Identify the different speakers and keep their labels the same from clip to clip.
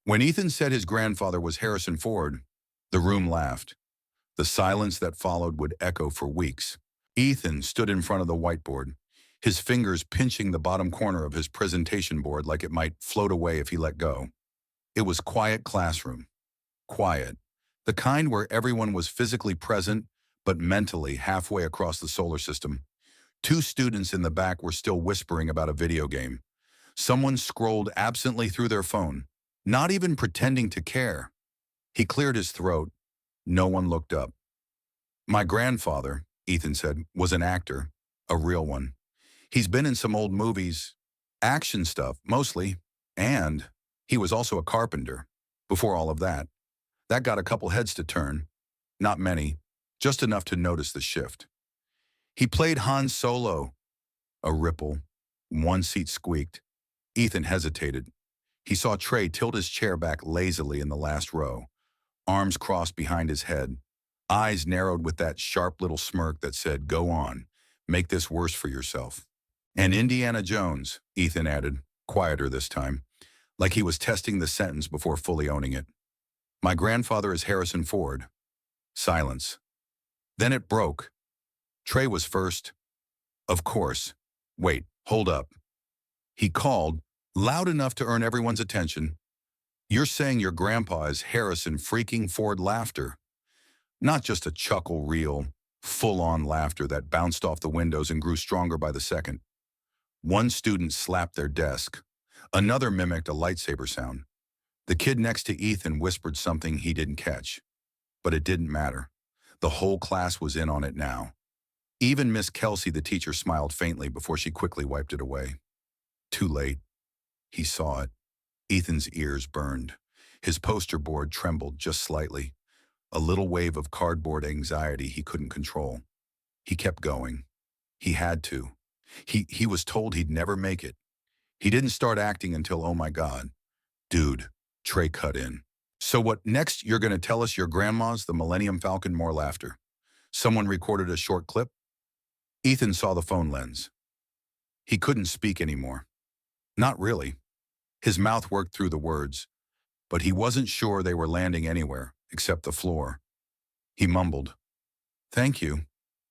Speaker 1: When Ethan said his grandfather was Harrison Ford, the room laughed. The silence that followed would echo for weeks. Ethan stood in front of the whiteboard, his fingers pinching the bottom corner of his presentation board like it might float away if he let go. It was quiet classroom. Quiet. The kind where everyone was physically present, but mentally halfway across the solar system. Two students in the back were still whispering about a video game. Someone scrolled absently through their phone, not even pretending to care. He cleared his throat. No one looked up. My grandfather, Ethan said, was an actor, a real one. He's been in some old movies, action stuff, mostly, and he was also a carpenter. Before all of that, that got a couple heads to turn. Not many, just enough to notice the shift. He played Han Solo. A ripple. One seat squeaked. Ethan hesitated. He saw Trey tilt his chair back lazily in the last row, arms crossed behind his head, eyes narrowed with that sharp little smirk that said, "Go on, make this worse for yourself." And Indiana Jones, Ethan added, quieter this time, like he was testing the sentence before fully owning it. My grandfather is Harrison Ford. Silence. Then it broke. Trey was first. Of course. Wait, hold up. He called, loud enough to earn everyone's attention. You're saying your grandpa is Harrison freaking Ford laughter. Not just a chuckle reel, full-on laughter that bounced off the windows and grew stronger by the second. One student slapped their desk. Another mimicked a lightsaber sound. The kid next to Ethan whispered something he didn't catch. But it didn't matter. The whole class was in on it now. Even Miss Kelsey, the teacher, smiled faintly before she quickly wiped it away. Too late. He saw it. Ethan's ears burned. His poster board trembled just slightly. A little wave of cardboard anxiety he couldn't control. He kept going. He had to. He was told he'd never make it. He didn't start acting until, oh my God. Dude, Trey cut in. So what next? You're going to tell us your grandma's the Millennium Falcon? More laughter. Someone recorded a short clip. Ethan saw the phone lens. He couldn't speak anymore. Not really. His mouth worked through the words, but he wasn't sure they were landing anywhere except the floor. He mumbled, "Thank you,"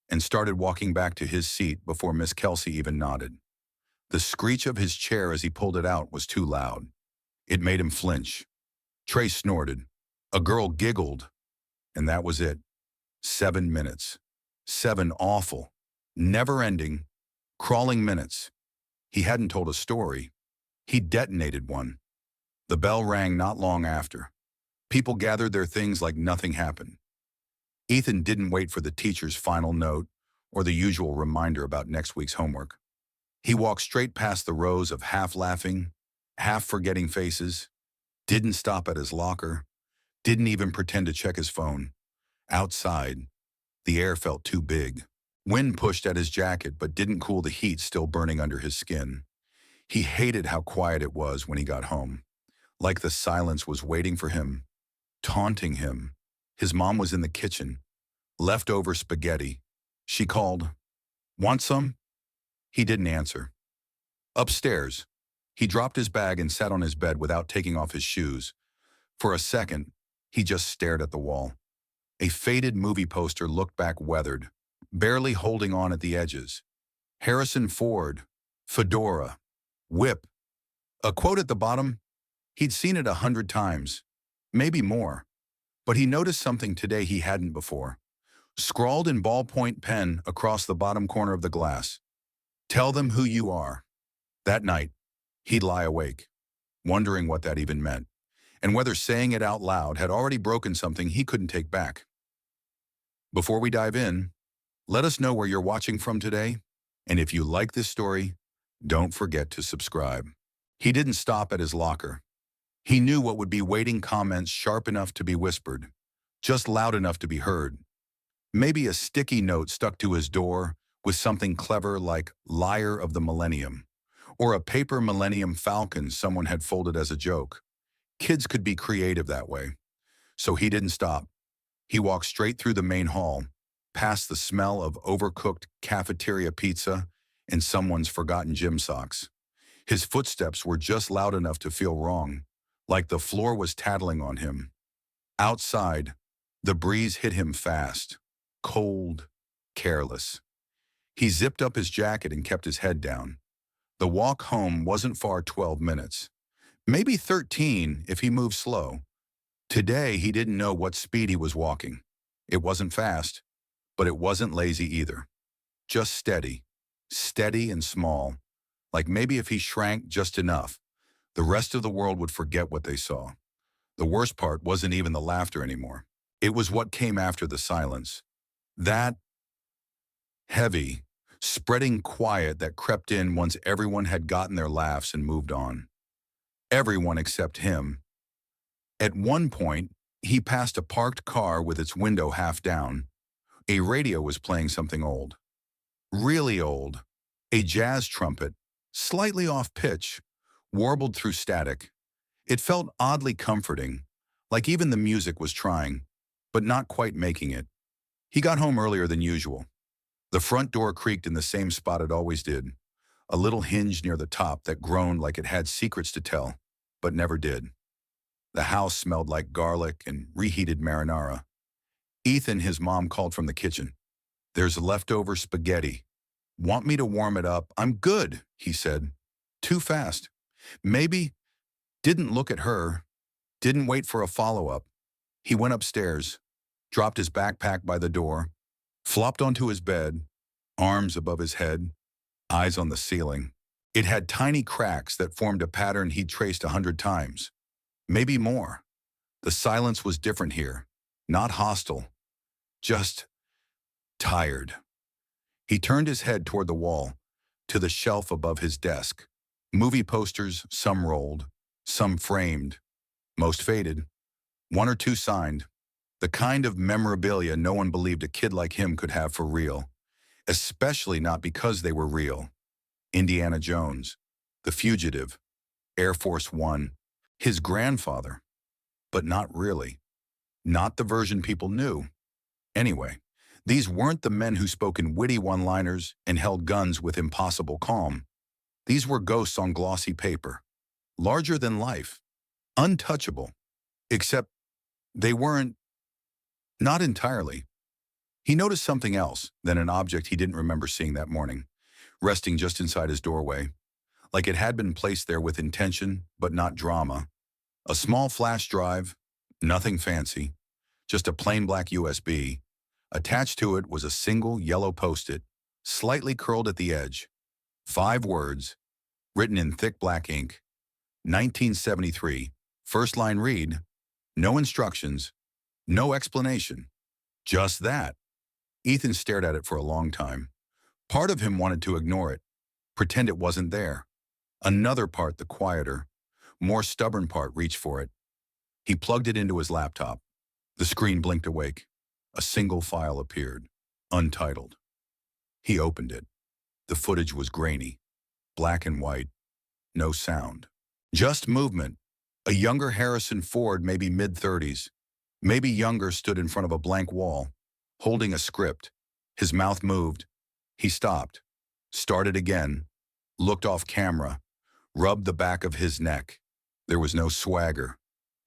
Speaker 1: and started walking back to his seat before Miss Kelsey even nodded. The screech of his chair as he pulled it out was too loud. It made him flinch. Trey snorted. A girl giggled. And that was it. 7 minutes. 7 awful, never-ending, crawling minutes. He hadn't told a story. He detonated one. The bell rang not long after. People gathered their things like nothing happened. Ethan didn't wait for the teacher's final note or the usual reminder about next week's homework. He walked straight past the rows of half-laughing, half-forgetting faces, didn't stop at his locker, didn't even pretend to check his phone. Outside, the air felt too big. Wind pushed at his jacket but didn't cool the heat still burning under his skin. He hated how quiet it was when he got home, like the silence was waiting for him, taunting him. His mom was in the kitchen, leftover spaghetti. She called, "Want some?" He didn't answer. Upstairs, he dropped his bag and sat on his bed without taking off his shoes. For a second, he just stared at the wall. A faded movie poster looked back weathered, barely holding on at the edges. Harrison Ford, fedora, whip. A quote at the bottom. He'd seen it 100 times, maybe more. But he noticed something today he hadn't before. Scrawled in ballpoint pen across the bottom corner of the glass. Tell them who you are. That night, he'd lie awake, wondering what that even meant, and whether saying it out loud had already broken something he couldn't take back. Before we dive in, let us know where you're watching from today, and if you like this story, don't forget to subscribe. He didn't stop at his locker. He knew what would be waiting comments sharp enough to be whispered, just loud enough to be heard. Maybe a sticky note stuck to his door with something clever like "Liar of the Millennium," or a paper Millennium Falcon someone had folded as a joke. Kids could be creative that way. So he didn't stop. He walked straight through the main hall, past the smell of overcooked cafeteria pizza and someone's forgotten gym socks. His footsteps were just loud enough to feel wrong, like the floor was tattling on him. Outside, the breeze hit him fast, cold, careless. He zipped up his jacket and kept his head down. The walk home wasn't far 12 minutes. Maybe 13 if he moved slow. Today, he didn't know what speed he was walking. It wasn't fast, but it wasn't lazy either. Just steady. Steady and small. Like maybe if he shrank just enough, the rest of the world would forget what they saw. The worst part wasn't even the laughter anymore. It was what came after the silence. That heavy, spreading quiet that crept in once everyone had gotten their laughs and moved on. Everyone except him. At one point, he passed a parked car with its window half down. A radio was playing something old. Really old. A jazz trumpet, slightly off pitch, warbled through static. It felt oddly comforting, like even the music was trying, but not quite making it. He got home earlier than usual. The front door creaked in the same spot it always did, a little hinge near the top that groaned like it had secrets to tell, but never did. The house smelled like garlic and reheated marinara. Ethan, his mom, called from the kitchen. "There's leftover spaghetti. Want me to warm it up?" "I'm good," he said. Too fast. Maybe. Didn't look at her. Didn't wait for a follow-up. He went upstairs, dropped his backpack by the door, flopped onto his bed, arms above his head, eyes on the ceiling. It had tiny cracks that formed a pattern he'd traced 100 times. Maybe more. The silence was different here. Not hostile. Just tired. He turned his head toward the wall, to the shelf above his desk. Movie posters, some rolled, some framed, most faded, one or two signed. The kind of memorabilia no one believed a kid like him could have for real. Especially not because they were real. Indiana Jones, The Fugitive, Air Force One, his grandfather. But not really. Not the version people knew. Anyway, these weren't the men who spoke in witty one-liners and held guns with impossible calm. These were ghosts on glossy paper, larger than life, untouchable, except they weren't, not entirely. He noticed something else, then an object he didn't remember seeing that morning, resting just inside his doorway, like it had been placed there with intention, but not drama. A small flash drive, nothing fancy, just a plain black USB. Attached to it was a single yellow post-it, slightly curled at the edge. 5 words, written in thick black ink. 1973. First line read, no instructions, no explanation. Just that. Ethan stared at it for a long time. Part of him wanted to ignore it, pretend it wasn't there. Another part, the quieter, more stubborn part, reached for it. He plugged it into his laptop. The screen blinked awake. A single file appeared, untitled. He opened it. The footage was grainy, black and white, no sound. Just movement. A younger Harrison Ford, maybe mid-30s, maybe younger, stood in front of a blank wall, holding a script. His mouth moved. He stopped, started again, looked off camera, rubbed the back of his neck. There was no swagger,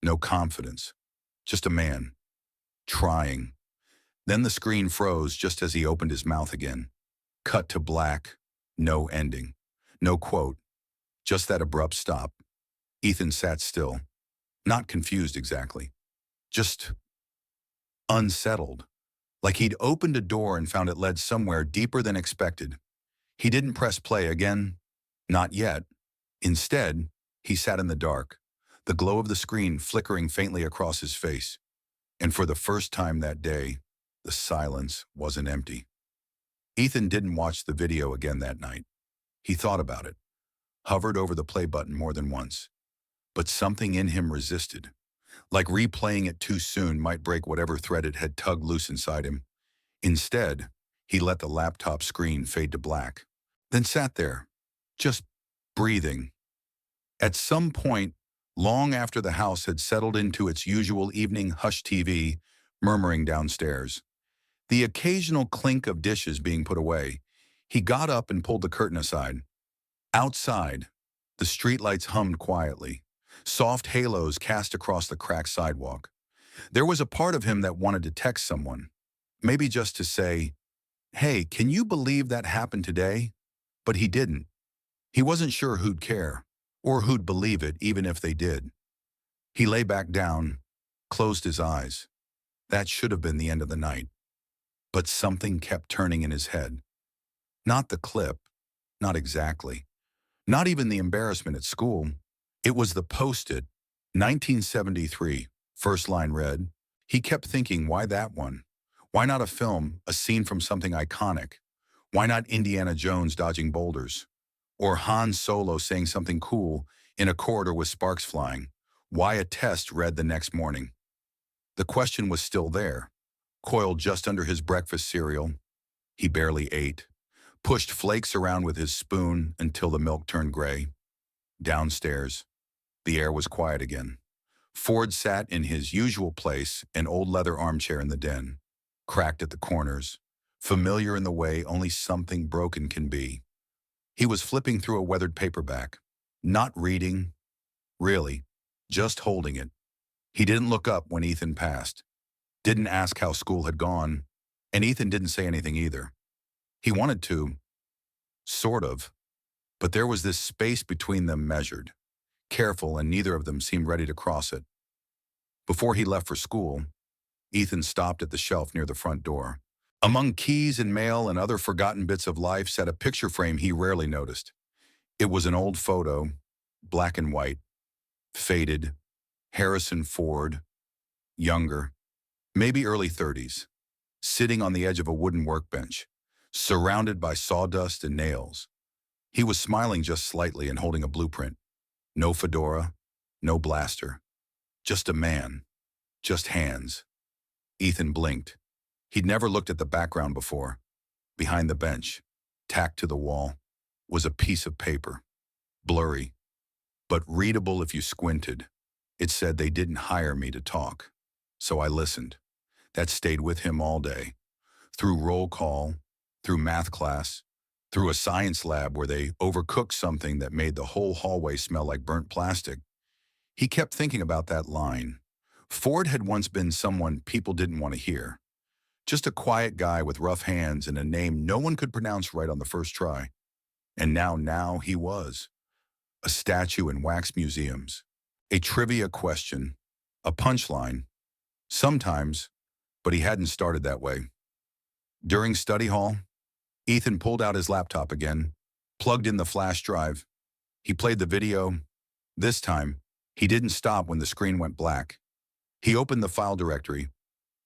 Speaker 1: no confidence, just a man, trying. Then the screen froze just as he opened his mouth again. Cut to black, no ending, no quote, just that abrupt stop. Ethan sat still, not confused exactly, just unsettled, like he'd opened a door and found it led somewhere deeper than expected. He didn't press play again, not yet. Instead, he sat in the dark, the glow of the screen flickering faintly across his face. And for the first time that day, the silence wasn't empty. Ethan didn't watch the video again that night. He thought about it, hovered over the play button more than once. But something in him resisted, like replaying it too soon might break whatever thread it had tugged loose inside him. Instead, he let the laptop screen fade to black, then sat there, just breathing. At some point, long after the house had settled into its usual evening hush TV, murmuring downstairs, the occasional clink of dishes being put away, he got up and pulled the curtain aside. Outside, the streetlights hummed quietly. Soft halos cast across the cracked sidewalk. There was a part of him that wanted to text someone, maybe just to say, "Hey, can you believe that happened today?" But he didn't. He wasn't sure who'd care, or who'd believe it even if they did. He lay back down, closed his eyes. That should have been the end of the night. But something kept turning in his head. Not the clip, not exactly. Not even the embarrassment at school. It was the post-it, 1973, first line read. He kept thinking, why that one? Why not a film, a scene from something iconic? Why not Indiana Jones dodging boulders? Or Han Solo saying something cool in a corridor with sparks flying? Why a test read the next morning? The question was still there, coiled just under his breakfast cereal. He barely ate, pushed flakes around with his spoon until the milk turned gray. Downstairs, the air was quiet again. Ford sat in his usual place, an old leather armchair in the den, cracked at the corners, familiar in the way only something broken can be. He was flipping through a weathered paperback, not reading, really, just holding it. He didn't look up when Ethan passed, didn't ask how school had gone, and Ethan didn't say anything either. He wanted to, sort of, but there was this space between them measured, careful, and neither of them seemed ready to cross it. Before he left for school, Ethan stopped at the shelf near the front door. Among keys and mail and other forgotten bits of life sat a picture frame he rarely noticed. It was an old photo, black and white, faded, Harrison Ford, younger, maybe early 30s, sitting on the edge of a wooden workbench, surrounded by sawdust and nails. He was smiling just slightly and holding a blueprint. No fedora, no blaster. Just a man. Just hands. Ethan blinked. He'd never looked at the background before. Behind the bench, tacked to the wall, was a piece of paper. Blurry, but readable if you squinted. It said they didn't hire me to talk. So I listened. That stayed with him all day. Through roll call, through math class, through a science lab where they overcooked something that made the whole hallway smell like burnt plastic. He kept thinking about that line. Ford had once been someone people didn't want to hear. Just a quiet guy with rough hands and a name no one could pronounce right on the first try. And now he was. A statue in wax museums. A trivia question. A punchline. Sometimes, but he hadn't started that way. During study hall, Ethan pulled out his laptop again, plugged in the flash drive. He played the video. This time, he didn't stop when the screen went black. He opened the file directory.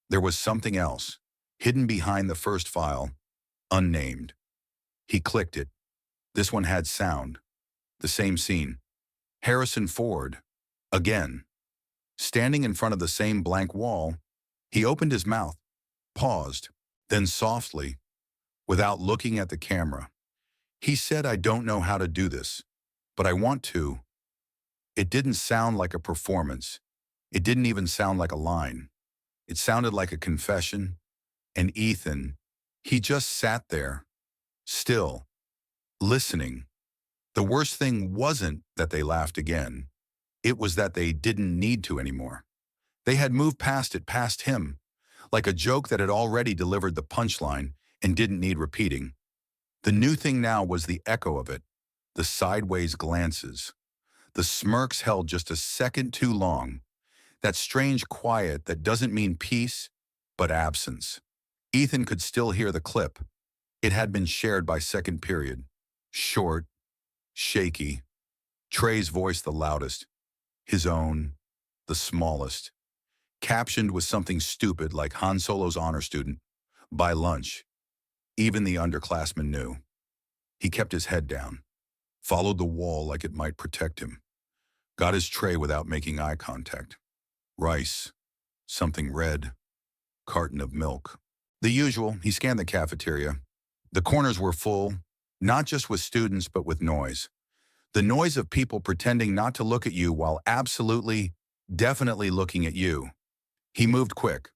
Speaker 1: There was something else, hidden behind the first file, unnamed. He clicked it. This one had sound. The same scene. Harrison Ford. Again. Standing in front of the same blank wall, he opened his mouth, paused, then softly, without looking at the camera, he said, "I don't know how to do this, but I want to." It didn't sound like a performance. It didn't even sound like a line. It sounded like a confession. And Ethan, he just sat there, still, listening. The worst thing wasn't that they laughed again. It was that they didn't need to anymore. They had moved past it, past him, like a joke that had already delivered the punchline and didn't need repeating. The new thing now was the echo of it, the sideways glances. The smirks held just a second too long, that strange quiet that doesn't mean peace, but absence. Ethan could still hear the clip. It had been shared by second period. Short, shaky. Trey's voice the loudest. His own, the smallest. Captioned with something stupid like Han Solo's honor student. By lunch. Even the underclassmen knew. He kept his head down. Followed the wall like it might protect him. Got his tray without making eye contact. Rice. Something red. Carton of milk. The usual. He scanned the cafeteria. The corners were full, not just with students but with noise. The noise of people pretending not to look at you while absolutely, definitely looking at you. He moved quick.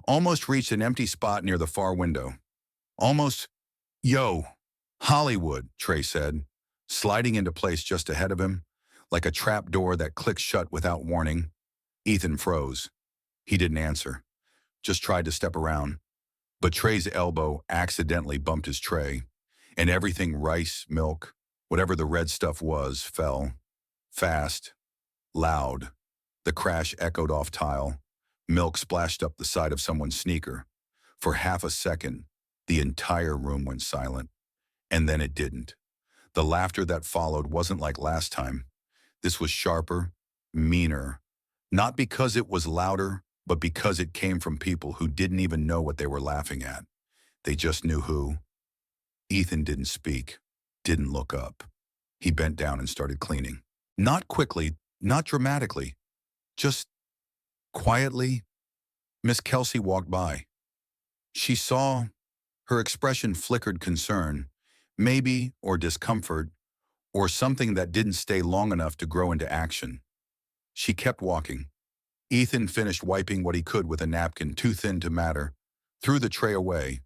Speaker 1: Almost reached an empty spot near the far window. Almost, "Yo, Hollywood," Trey said, sliding into place just ahead of him, like a trap door that clicks shut without warning. Ethan froze. He didn't answer, just tried to step around. But Trey's elbow accidentally bumped his tray, and everything rice, milk, whatever the red stuff was, fell. Fast, loud. The crash echoed off tile. Milk splashed up the side of someone's sneaker. For half a second, the entire room went silent. And then it didn't. The laughter that followed wasn't like last time. This was sharper, meaner. Not because it was louder, but because it came from people who didn't even know what they were laughing at. They just knew who. Ethan didn't speak, didn't look up. He bent down and started cleaning. Not quickly, not dramatically, just quietly. Miss Kelsey walked by. She saw. Her expression flickered concern, maybe, or discomfort, or something that didn't stay long enough to grow into action. She kept walking. Ethan finished wiping what he could with a napkin too thin to matter, threw the tray away.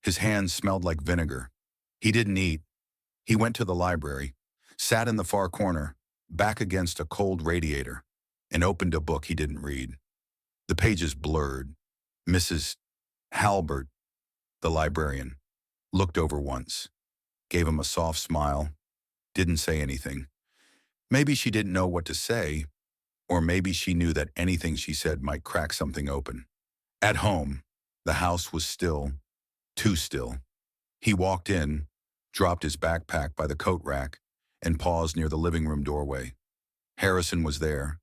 Speaker 1: His hands smelled like vinegar. He didn't eat. He went to the library, sat in the far corner, back against a cold radiator, and opened a book he didn't read. The pages blurred. Mrs. Halbert, the librarian, looked over once, gave him a soft smile, didn't say anything. Maybe she didn't know what to say, or maybe she knew that anything she said might crack something open. At home, the house was still, too still. He walked in, dropped his backpack by the coat rack, and paused near the living room doorway. Harrison was there,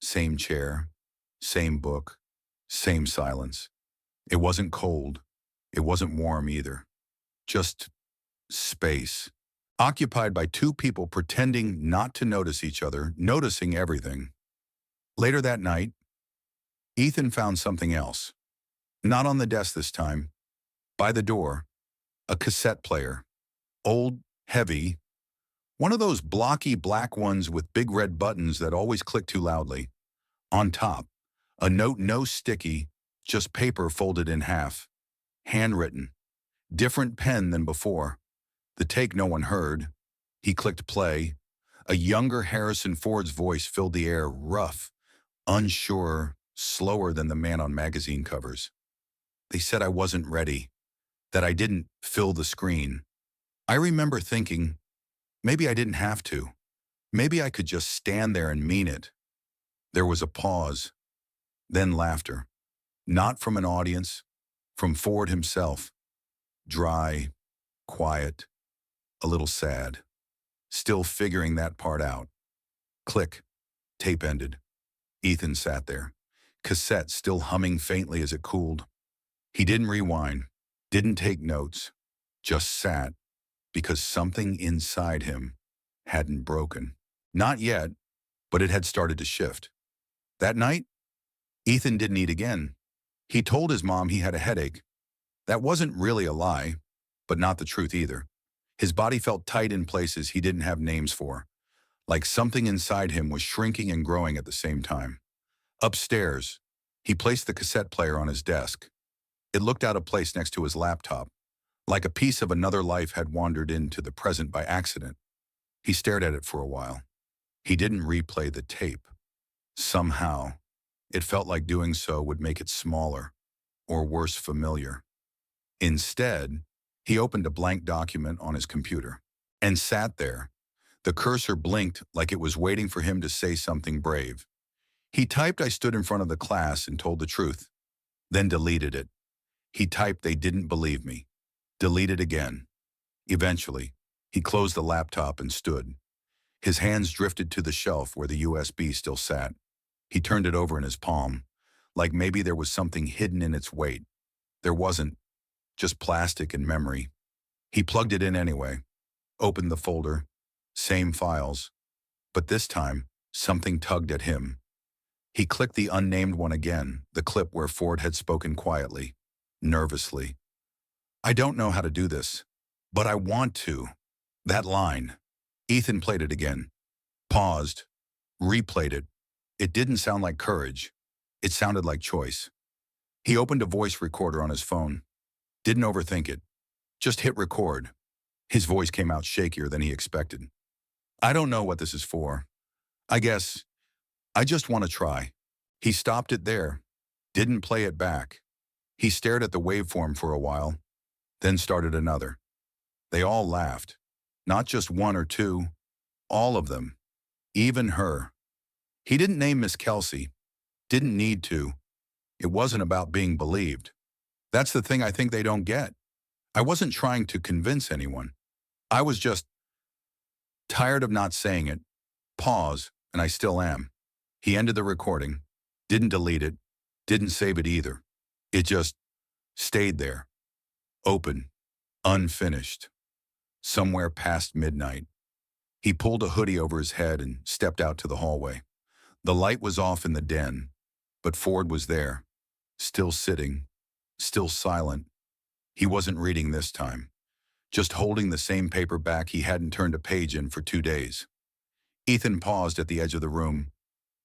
Speaker 1: same chair, same book, same silence. It wasn't cold. It wasn't warm either. Just space, occupied by two people pretending not to notice each other, noticing everything. Later that night, Ethan found something else. Not on the desk this time. By the door, a cassette player. Old, heavy, one of those blocky black ones with big red buttons that always click too loudly. On top, a note no sticky, just paper folded in half. Handwritten. Different pen than before. The take no one heard. He clicked play. A younger Harrison Ford's voice filled the air, rough, unsure, slower than the man on magazine covers. They said I wasn't ready, that I didn't fill the screen. I remember thinking, maybe I didn't have to. Maybe I could just stand there and mean it. There was a pause, then laughter. Not from an audience, from Ford himself. Dry, quiet, a little sad. Still figuring that part out. Click. Tape ended. Ethan sat there, cassette still humming faintly as it cooled. He didn't rewind, didn't take notes, just sat, because something inside him hadn't broken. Not yet, but it had started to shift. That night, Ethan didn't eat again. He told his mom he had a headache. That wasn't really a lie, but not the truth either. His body felt tight in places he didn't have names for, like something inside him was shrinking and growing at the same time. Upstairs, he placed the cassette player on his desk. It looked out of place next to his laptop, like a piece of another life had wandered into the present by accident. He stared at it for a while. He didn't replay the tape. Somehow, it felt like doing so would make it smaller, or worse, familiar. Instead, he opened a blank document on his computer and sat there. The cursor blinked like it was waiting for him to say something brave. He typed, "I stood in front of the class and told the truth," then deleted it. He typed, "They didn't believe me," deleted again. Eventually, he closed the laptop and stood. His hands drifted to the shelf where the USB still sat. He turned it over in his palm, like maybe there was something hidden in its weight. There wasn't, just plastic and memory. He plugged it in anyway, opened the folder, same files, but this time, something tugged at him. He clicked the unnamed one again, the clip where Ford had spoken quietly, nervously. "I don't know how to do this, but I want to." That line. Ethan played it again, paused, replayed it. It didn't sound like courage. It sounded like choice. He opened a voice recorder on his phone. Didn't overthink it. Just hit record. His voice came out shakier than he expected. "I don't know what this is for. I guess I just want to try. He stopped it there, didn't play it back. He stared at the waveform for a while, then started another. They all laughed. Not just one or two, all of them. Even her. He didn't name Miss Kelsey. Didn't need to. It wasn't about being believed. That's the thing I think they don't get. I wasn't trying to convince anyone. I was just tired of not saying it. Pause, and I still am. He ended the recording. Didn't delete it. Didn't save it either. It just stayed there. Open. Unfinished. Somewhere past midnight. He pulled a hoodie over his head and stepped out to the hallway. The light was off in the den, but Ford was there. Still sitting. Still silent. He wasn't reading this time. Just holding the same paperback he hadn't turned a page in for 2 days. Ethan paused at the edge of the room.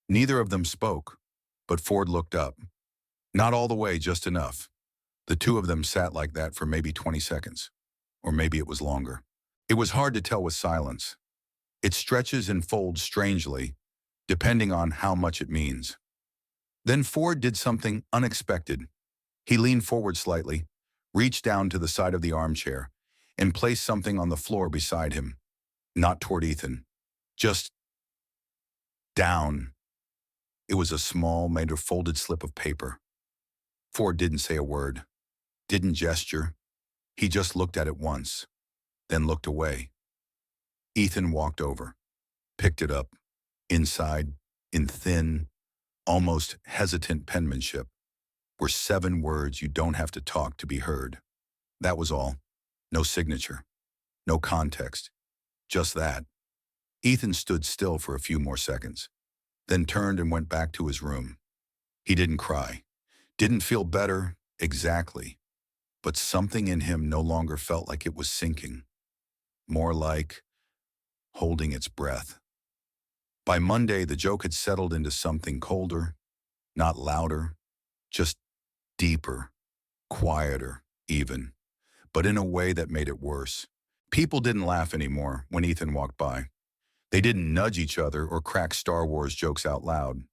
Speaker 1: Neither of them spoke, but Ford looked up. Not all the way, just enough. The two of them sat like that for maybe 20 seconds. Or maybe it was longer. It was hard to tell with silence. It stretches and folds strangely, depending on how much it means. Then Ford did something unexpected. He leaned forward slightly, reached down to the side of the armchair, and placed something on the floor beside him. Not toward Ethan. Just down. It was a small, made of folded slip of paper. Ford didn't say a word, didn't gesture. He just looked at it once, then looked away. Ethan walked over, picked it up. Inside, in thin, almost hesitant penmanship, were 7 words you don't have to talk to be heard. That was all. No signature. No context. Just that. Ethan stood still for a few more seconds, then turned and went back to his room. He didn't cry. Didn't feel better, exactly. But something in him no longer felt like it was sinking. More like holding its breath. By Monday, the joke had settled into something colder, not louder, just deeper, quieter, even, but in a way that made it worse. People didn't laugh anymore when Ethan walked by. They didn't nudge each other or crack Star Wars jokes out loud.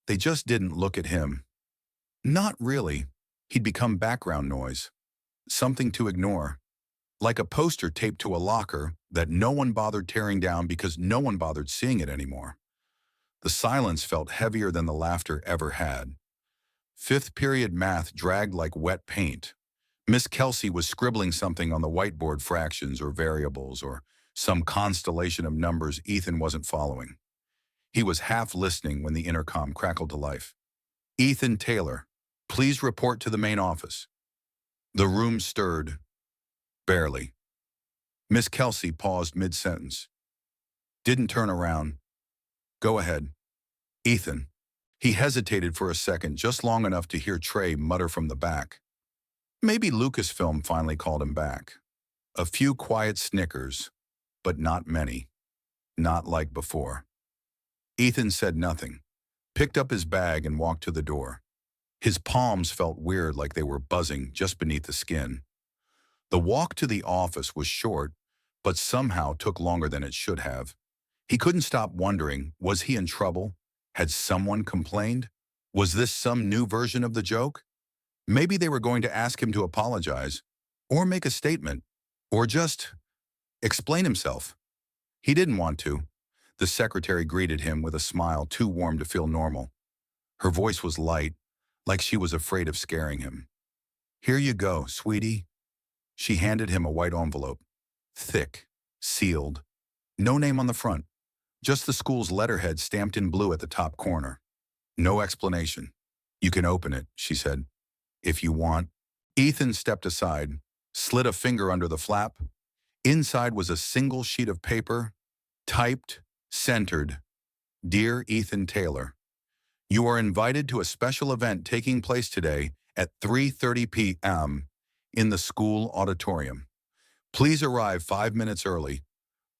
Speaker 1: They just didn't look at him. Not really. He'd become background noise. Something to ignore. Like a poster taped to a locker that no one bothered tearing down because no one bothered seeing it anymore. The silence felt heavier than the laughter ever had. 5th period math dragged like wet paint. Miss Kelsey was scribbling something on the whiteboard, fractions or variables or some constellation of numbers Ethan wasn't following. He was half listening when the intercom crackled to life. "Ethan Taylor, please report to the main office." The room stirred. Barely. Miss Kelsey paused mid-sentence. Didn't turn around. "Go ahead." "Ethan." He hesitated for a second, just long enough to hear Trey mutter from the back. Maybe Lucasfilm finally called him back. A few quiet snickers, but not many. Not like before. Ethan said nothing, picked up his bag and walked to the door. His palms felt weird, like they were buzzing just beneath the skin. The walk to the office was short, but somehow took longer than it should have. He couldn't stop wondering, was he in trouble? Had someone complained? Was this some new version of the joke? Maybe they were going to ask him to apologize, or make a statement, or just explain himself. He didn't want to. The secretary greeted him with a smile too warm to feel normal. Her voice was light, like she was afraid of scaring him. "Here you go, sweetie." She handed him a white envelope. Thick, sealed. No name on the front. Just the school's letterhead stamped in blue at the top corner. No explanation. "You can open it," she said. "If you want." Ethan stepped aside, slid a finger under the flap. Inside was a single sheet of paper, typed, centered. "Dear Ethan Taylor, you are invited to a special event taking place today at 3:30 p.m. in the school auditorium. Please arrive 5 minutes early.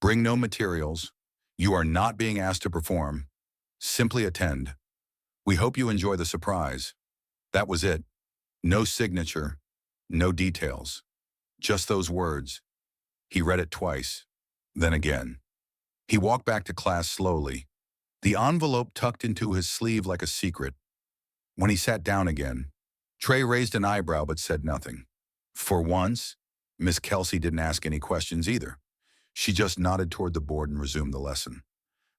Speaker 1: Bring no materials. You are not being asked to perform. Simply attend. We hope you enjoy the surprise." That was it. No signature, no details. Just those words. He read it twice, then again. He walked back to class slowly, the envelope tucked into his sleeve like a secret. When he sat down again, Trey raised an eyebrow but said nothing. For once, Miss Kelsey didn't ask any questions either. She just nodded toward the board and resumed the lesson.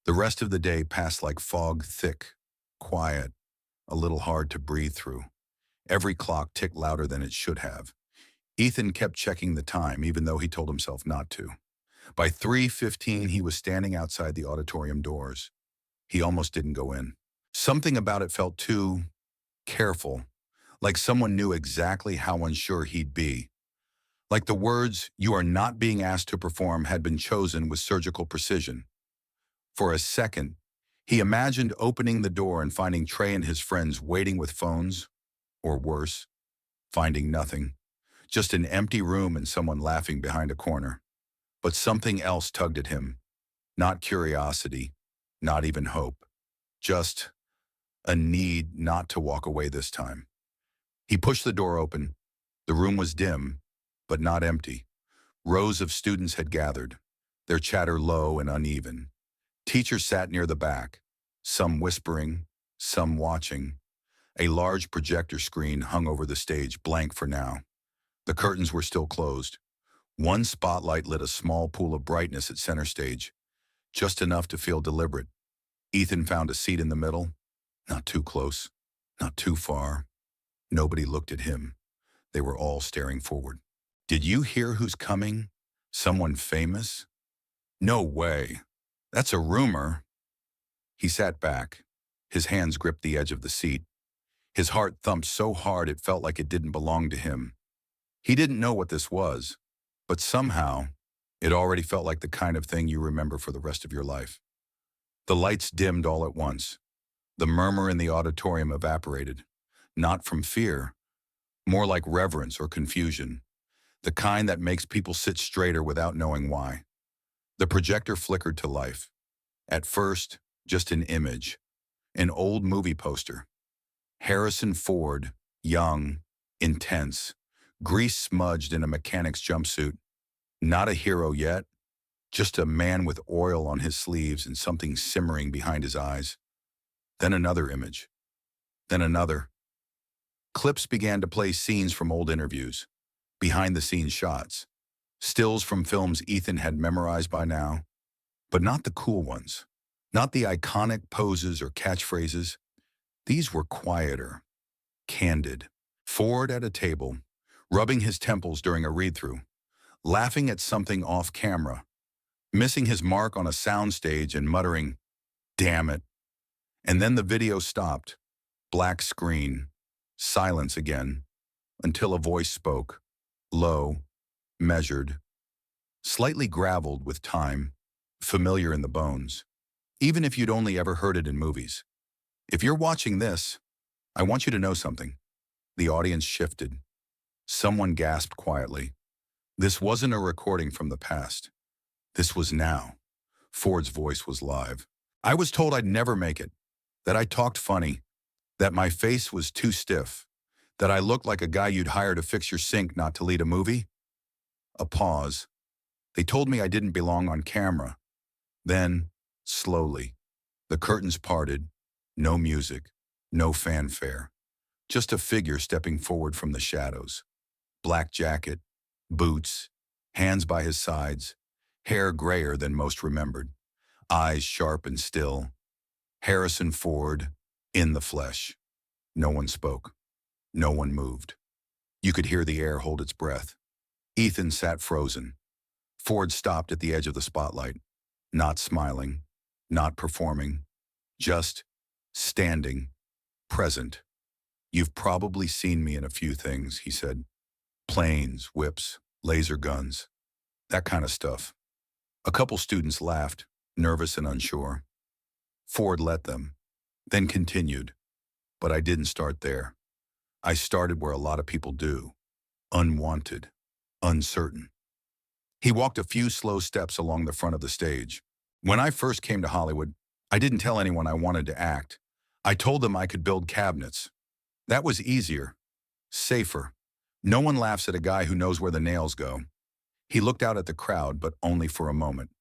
Speaker 1: The rest of the day passed like fog, thick, quiet, a little hard to breathe through. Every clock ticked louder than it should have. Ethan kept checking the time, even though he told himself not to. By 3:15, he was standing outside the auditorium doors. He almost didn't go in. Something about it felt too careful, like someone knew exactly how unsure he'd be. Like the words, "You are not being asked to perform," had been chosen with surgical precision. For a second, he imagined opening the door and finding Trey and his friends waiting with phones, or worse, finding nothing. Just an empty room and someone laughing behind a corner. But something else tugged at him. Not curiosity, not even hope. Just a need not to walk away this time. He pushed the door open. The room was dim, but not empty. Rows of students had gathered, their chatter low and uneven. Teachers sat near the back, some whispering, some watching. A large projector screen hung over the stage, blank for now. The curtains were still closed. One spotlight lit a small pool of brightness at center stage, just enough to feel deliberate. Ethan found a seat in the middle, not too close, not too far. Nobody looked at him. They were all staring forward. "Did you hear who's coming? Someone famous?" "No way. That's a rumor." He sat back. His hands gripped the edge of the seat. His heart thumped so hard it felt like it didn't belong to him. He didn't know what this was, but somehow, it already felt like the kind of thing you remember for the rest of your life. The lights dimmed all at once. The murmur in the auditorium evaporated, not from fear, more like reverence or confusion, the kind that makes people sit straighter without knowing why. The projector flickered to life. At first, just an image, an old movie poster. Harrison Ford, young, intense, grease-smudged in a mechanic's jumpsuit. Not a hero yet, just a man with oil on his sleeves and something simmering behind his eyes. Then another image. Then another. Clips began to play scenes from old interviews, behind-the-scenes shots, stills from films Ethan had memorized by now, but not the cool ones, not the iconic poses or catchphrases. These were quieter, candid. Ford at a table, rubbing his temples during a read-through, laughing at something off camera, missing his mark on a soundstage and muttering, "Damn it." And then the video stopped, black screen, silence again, until a voice spoke, low, measured, slightly graveled with time, familiar in the bones, even if you'd only ever heard it in movies. "If you're watching this, I want you to know something." The audience shifted. Someone gasped quietly. This wasn't a recording from the past. This was now. Ford's voice was live. "I was told I'd never make it, that I talked funny, that my face was too stiff, that I looked like a guy you'd hire to fix your sink, not to lead a movie." A pause. "They told me I didn't belong on camera." Then, slowly, the curtains parted, no music, no fanfare, just a figure stepping forward from the shadows. Black jacket, boots, hands by his sides, hair grayer than most remembered, eyes sharp and still. Harrison Ford, in the flesh. No one spoke. No one moved. You could hear the air hold its breath. Ethan sat frozen. Ford stopped at the edge of the spotlight, not smiling, not performing, just standing, present. "You've probably seen me in a few things," he said. "Planes, whips, laser guns, that kind of stuff." A couple students laughed, nervous and unsure. Ford let them, then continued. "But I didn't start there. I started where a lot of people do. Unwanted, uncertain." He walked a few slow steps along the front of the stage. "When I first came to Hollywood, I didn't tell anyone I wanted to act. I told them I could build cabinets. That was easier, safer. No one laughs at a guy who knows where the nails go." He looked out at the crowd, but only for a moment.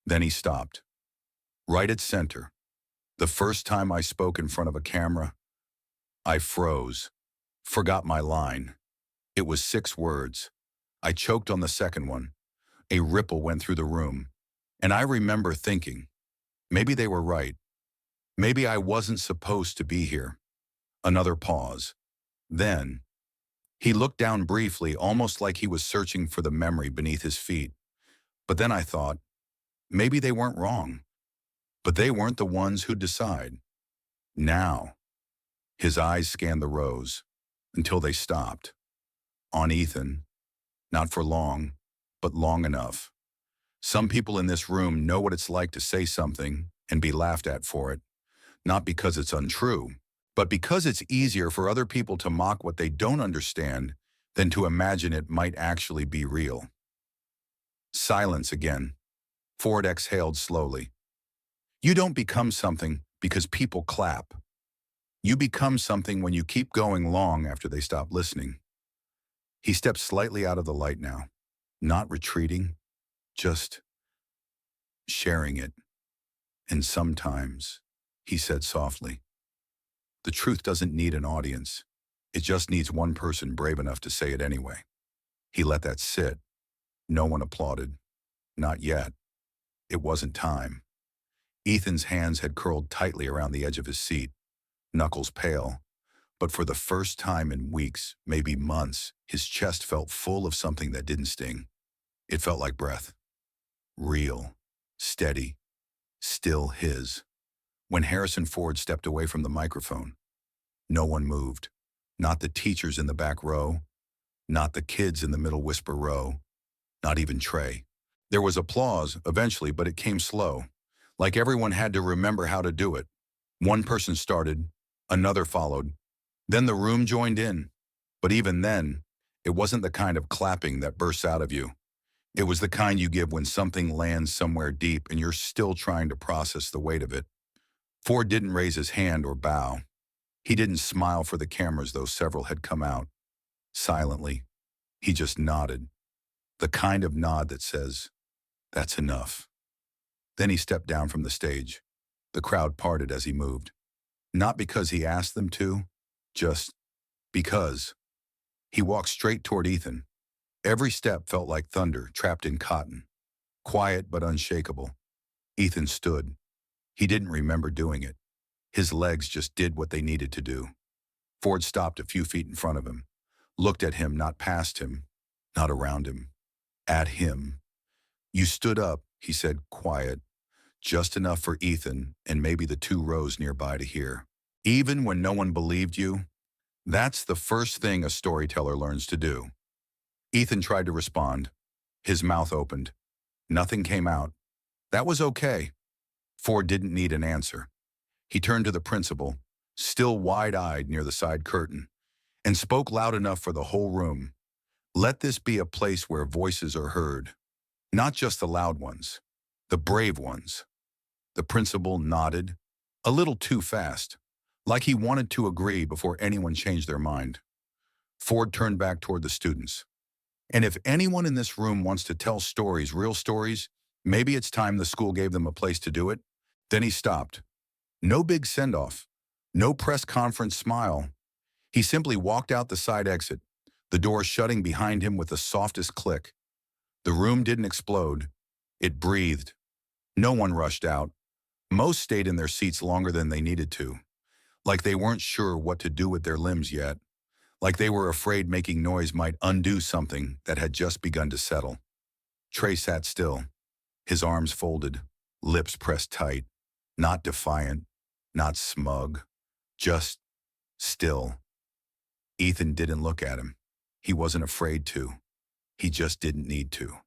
Speaker 1: Then he stopped. Right at center, The first time I spoke in front of a camera, I froze, forgot my line. It was 6 words. I choked on the second one. A ripple went through the room. And I remember thinking, maybe they were right. Maybe I wasn't supposed to be here. Another pause. Then, he looked down briefly, almost like he was searching for the memory beneath his feet. But then I thought, maybe they weren't wrong. But they weren't the ones who'd decide. Now, his eyes scanned the rows until they stopped. On Ethan, not for long, but long enough. Some people in this room know what it's like to say something and be laughed at for it, not because it's untrue, but because it's easier for other people to mock what they don't understand than to imagine it might actually be real. Silence again. Ford exhaled slowly. You don't become something because people clap. You become something when you keep going long after they stop listening. He stepped slightly out of the light now, not retreating, just sharing it. And sometimes, he said softly, the truth doesn't need an audience. It just needs one person brave enough to say it anyway. He let that sit. No one applauded. Not yet. It wasn't time. Ethan's hands had curled tightly around the edge of his seat, knuckles pale. But for the first time in weeks, maybe months, his chest felt full of something that didn't sting. It felt like breath. Real, steady, still his. When Harrison Ford stepped away from the microphone, no one moved. Not the teachers in the back row, not the kids in the middle whisper row, not even Trey. There was applause eventually, but it came slow, like everyone had to remember how to do it. One person started, another followed. Then the room joined in. But even then, it wasn't the kind of clapping that bursts out of you. It was the kind you give when something lands somewhere deep and you're still trying to process the weight of it. Ford didn't raise his hand or bow. He didn't smile for the cameras, though several had come out. Silently, he just nodded. The kind of nod that says, that's enough. Then he stepped down from the stage. The crowd parted as he moved. Not because he asked them to, just because. He walked straight toward Ethan. Every step felt like thunder trapped in cotton. Quiet but unshakable. Ethan stood. He didn't remember doing it. His legs just did what they needed to do. Ford stopped a few feet in front of him, looked at him, not past him, not around him, at him. You stood up, he said, quiet, just enough for Ethan and maybe the 2 rows nearby to hear. Even when no one believed you, that's the first thing a storyteller learns to do. Ethan tried to respond. His mouth opened. Nothing came out. That was okay. Ford didn't need an answer. He turned to the principal, still wide-eyed near the side curtain, and spoke loud enough for the whole room. Let this be a place where voices are heard. Not just the loud ones, the brave ones. The principal nodded, a little too fast, like he wanted to agree before anyone changed their mind. Ford turned back toward the students. And if anyone in this room wants to tell stories, real stories, maybe it's time the school gave them a place to do it. Then he stopped. No big send-off, no press conference smile. He simply walked out the side exit, the door shutting behind him with the softest click. The room didn't explode. It breathed. No one rushed out. Most stayed in their seats longer than they needed to, like they weren't sure what to do with their limbs yet, like they were afraid making noise might undo something that had just begun to settle. Trey sat still, his arms folded, lips pressed tight, not defiant, not smug, just still. Ethan didn't look at him. He wasn't afraid to. He just didn't need to.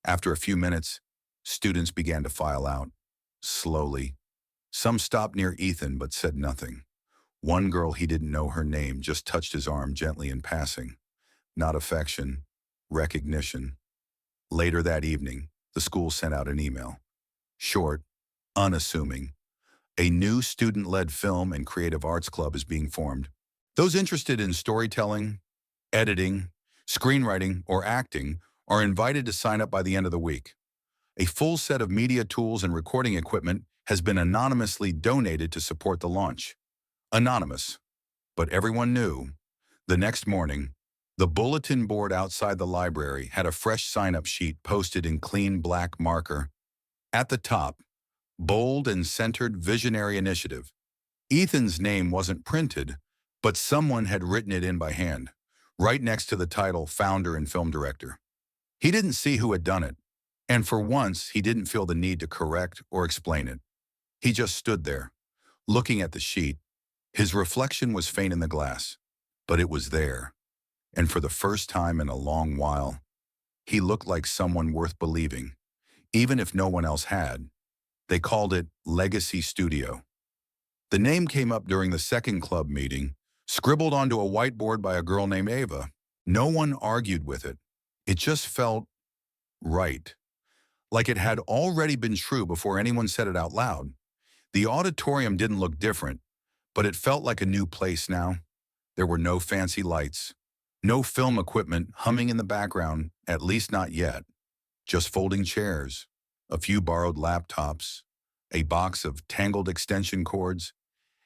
Speaker 1: After a few minutes, students began to file out, slowly. Some stopped near Ethan but said nothing. One girl, he didn't know her name, just touched his arm gently in passing. Not affection, recognition. Later that evening, the school sent out an email. Short, unassuming. A new student-led film and creative arts club is being formed. Those interested in storytelling, editing, screenwriting, or acting are invited to sign up by the end of the week. A full set of media tools and recording equipment has been anonymously donated to support the launch. Anonymous. But everyone knew. The next morning, the bulletin board outside the library had a fresh sign-up sheet posted in clean black marker. At the top, bold and centered visionary initiative. Ethan's name wasn't printed, but someone had written it in by hand, right next to the title founder and film director. He didn't see who had done it, and for once he didn't feel the need to correct or explain it. He just stood there, looking at the sheet. His reflection was faint in the glass, but it was there. And for the first time in a long while, he looked like someone worth believing, even if no one else had. They called it Legacy Studio. The name came up during the second club meeting, scribbled onto a whiteboard by a girl named Ava. No one argued with it. It just felt right, like it had already been true before anyone said it out loud. The auditorium didn't look different, but it felt like a new place now. There were no fancy lights, no film equipment humming in the background, at least not yet. Just folding chairs, a few borrowed laptops, a box of tangled extension cords,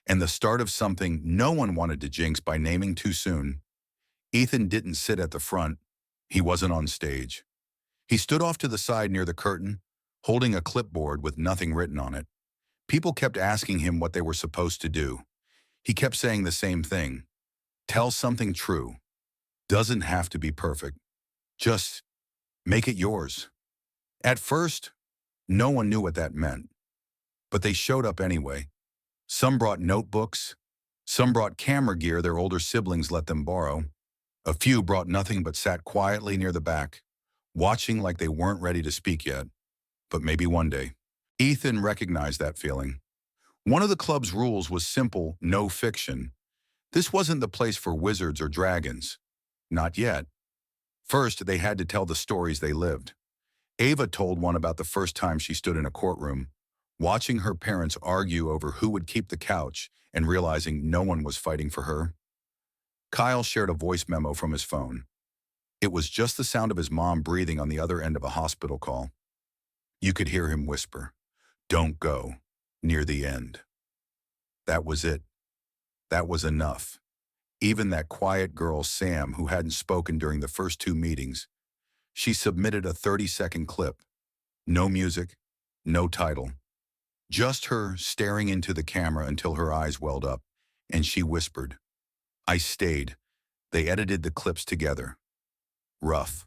Speaker 1: and the start of something no one wanted to jinx by naming too soon. Ethan didn't sit at the front. He wasn't on stage. He stood off to the side near the curtain, holding a clipboard with nothing written on it. People kept asking him what they were supposed to do. He kept saying the same thing. Tell something true. Doesn't have to be perfect. Just make it yours. At first, no one knew what that meant. But they showed up anyway. Some brought notebooks. Some brought camera gear their older siblings let them borrow. A few brought nothing but sat quietly near the back, watching like they weren't ready to speak yet. But maybe one day. Ethan recognized that feeling. One of the club's rules was simple: no fiction. This wasn't the place for wizards or dragons. Not yet. First, they had to tell the stories they lived. Ava told one about the first time she stood in a courtroom, watching her parents argue over who would keep the couch and realizing no one was fighting for her. Kyle shared a voice memo from his phone. It was just the sound of his mom breathing on the other end of a hospital call. You could hear him whisper, "Don't go," near the end. That was it. That was enough. Even that quiet girl, Sam, who hadn't spoken during the first two meetings, she submitted a 30-second clip. No music, no title. Just her staring into the camera until her eyes welled up, and she whispered. I stayed. They edited the clips together. Rough,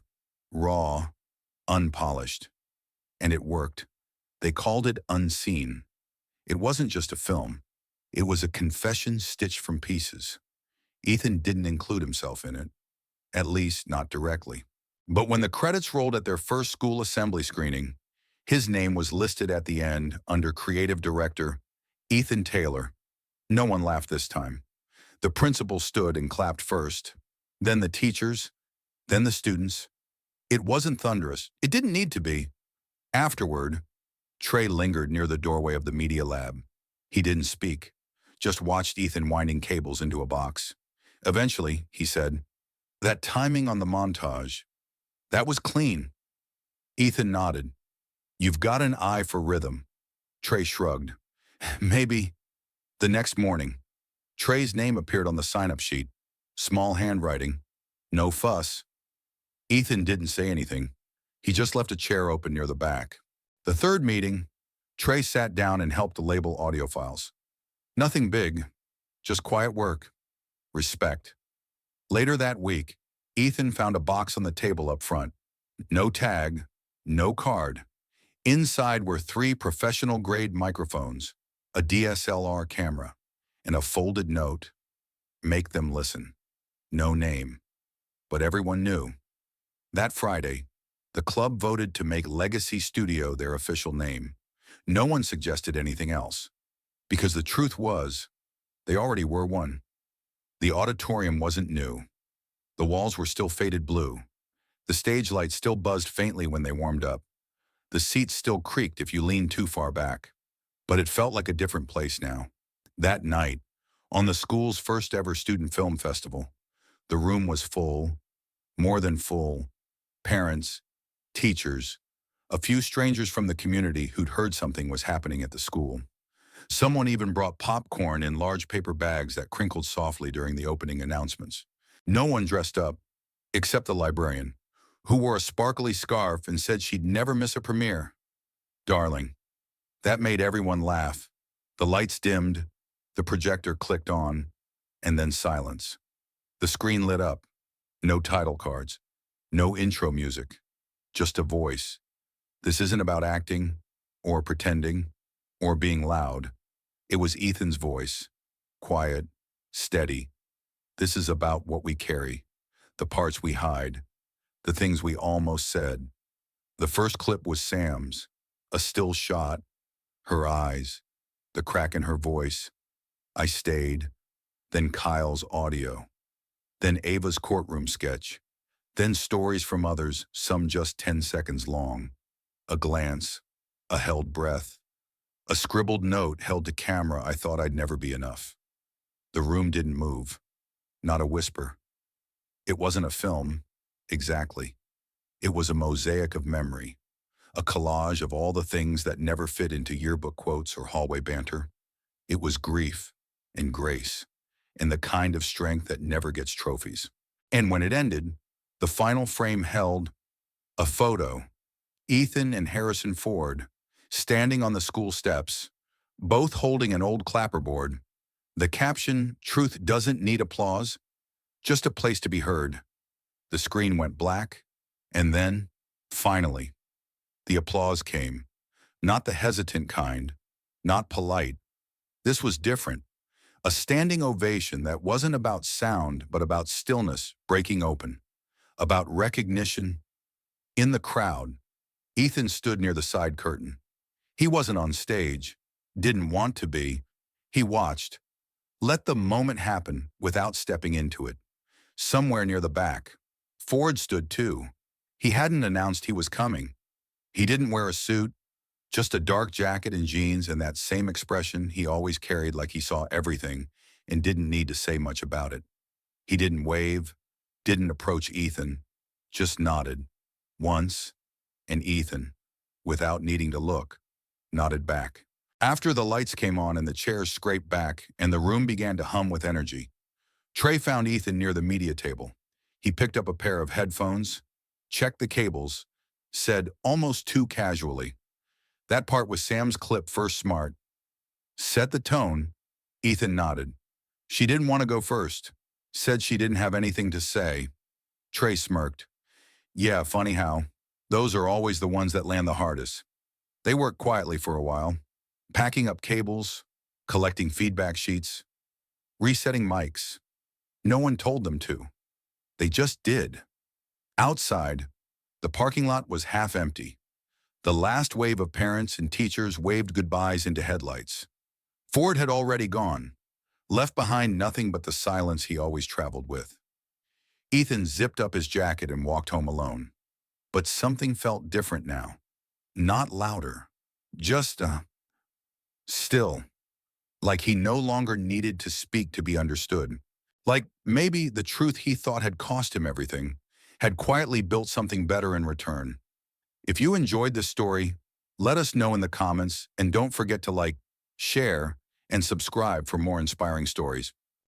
Speaker 1: raw, unpolished. And it worked. They called it Unseen. It wasn't just a film. It was a confession stitched from pieces. Ethan didn't include himself in it, at least not directly. But when the credits rolled at their first school assembly screening, his name was listed at the end under creative director Ethan Taylor. No one laughed this time. The principal stood and clapped first, then the teachers, then the students. It wasn't thunderous. It didn't need to be. Afterward, Trey lingered near the doorway of the media lab. He didn't speak, just watched Ethan winding cables into a box. Eventually, he said, that timing on the montage, that was clean. Ethan nodded. You've got an eye for rhythm. Trey shrugged. Maybe. The next morning, Trey's name appeared on the sign-up sheet. Small handwriting. No fuss. Ethan didn't say anything. He just left a chair open near the back. The third meeting, Trey sat down and helped to label audio files. Nothing big, just quiet work. Respect. Later that week, Ethan found a box on the table up front. No tag, no card. Inside were 3 professional-grade microphones, a DSLR camera, and a folded note. Make them listen. No name. But everyone knew. That Friday, the club voted to make Legacy Studio their official name. No one suggested anything else. Because the truth was, they already were one. The auditorium wasn't new. The walls were still faded blue. The stage lights still buzzed faintly when they warmed up. The seats still creaked if you leaned too far back. But it felt like a different place now. That night, on the school's first ever student film festival, the room was full, more than full. Parents, teachers, A few strangers from the community who'd heard something was happening at the school. Someone even brought popcorn in large paper bags that crinkled softly during the opening announcements. No one dressed up, except the librarian, who wore a sparkly scarf and said she'd never miss a premiere. Darling. That made everyone laugh. The lights dimmed, the projector clicked on, and then silence. The screen lit up. No title cards. No intro music. Just a voice. This isn't about acting, or pretending, or being loud. It was Ethan's voice. Quiet, steady. This is about what we carry. The parts we hide. The things we almost said. The first clip was Sam's. A still shot. Her eyes. The crack in her voice. I stayed. Then Kyle's audio. Then Ava's courtroom sketch. Then stories from others, some just 10 seconds long. A glance. A held breath. A scribbled note held to camera I thought I'd never be enough. The room didn't move. Not a whisper. It wasn't a film, exactly. It was a mosaic of memory, a collage of all the things that never fit into yearbook quotes or hallway banter. It was grief and grace, and the kind of strength that never gets trophies. And when it ended, the final frame held a photo, Ethan and Harrison Ford, standing on the school steps, both holding an old clapperboard. The caption, "Truth doesn't need applause, just a place to be heard." The screen went black, and then, finally, the applause came. Not the hesitant kind, not polite. This was different. A standing ovation that wasn't about sound, but about stillness breaking open, about recognition. In the crowd, Ethan stood near the side curtain. He wasn't on stage, didn't want to be. He watched. Let the moment happen without stepping into it. Somewhere near the back, Ford stood too. He hadn't announced he was coming. He didn't wear a suit, just a dark jacket and jeans and that same expression he always carried, like he saw everything and didn't need to say much about it. He didn't wave, didn't approach Ethan, just nodded. Once, and Ethan, without needing to look, nodded back. After the lights came on and the chairs scraped back and the room began to hum with energy, Trey found Ethan near the media table. He picked up a pair of headphones, checked the cables, said almost too casually, "That part was Sam's clip first, smart." Set the tone. Ethan nodded. "She didn't want to go first. Said she didn't have anything to say." Trey smirked. "Yeah, funny how. Those are always the ones that land the hardest." They worked quietly for a while, packing up cables, collecting feedback sheets, resetting mics. No one told them to. They just did. Outside, the parking lot was half empty. The last wave of parents and teachers waved goodbyes into headlights. Ford had already gone, left behind nothing but the silence he always traveled with. Ethan zipped up his jacket and walked home alone. But something felt different now. Not louder, just still, like he no longer needed to speak to be understood. Like maybe the truth he thought had cost him everything had quietly built something better in return. If you enjoyed this story, let us know in the comments, and don't forget to like, share, and subscribe for more inspiring stories.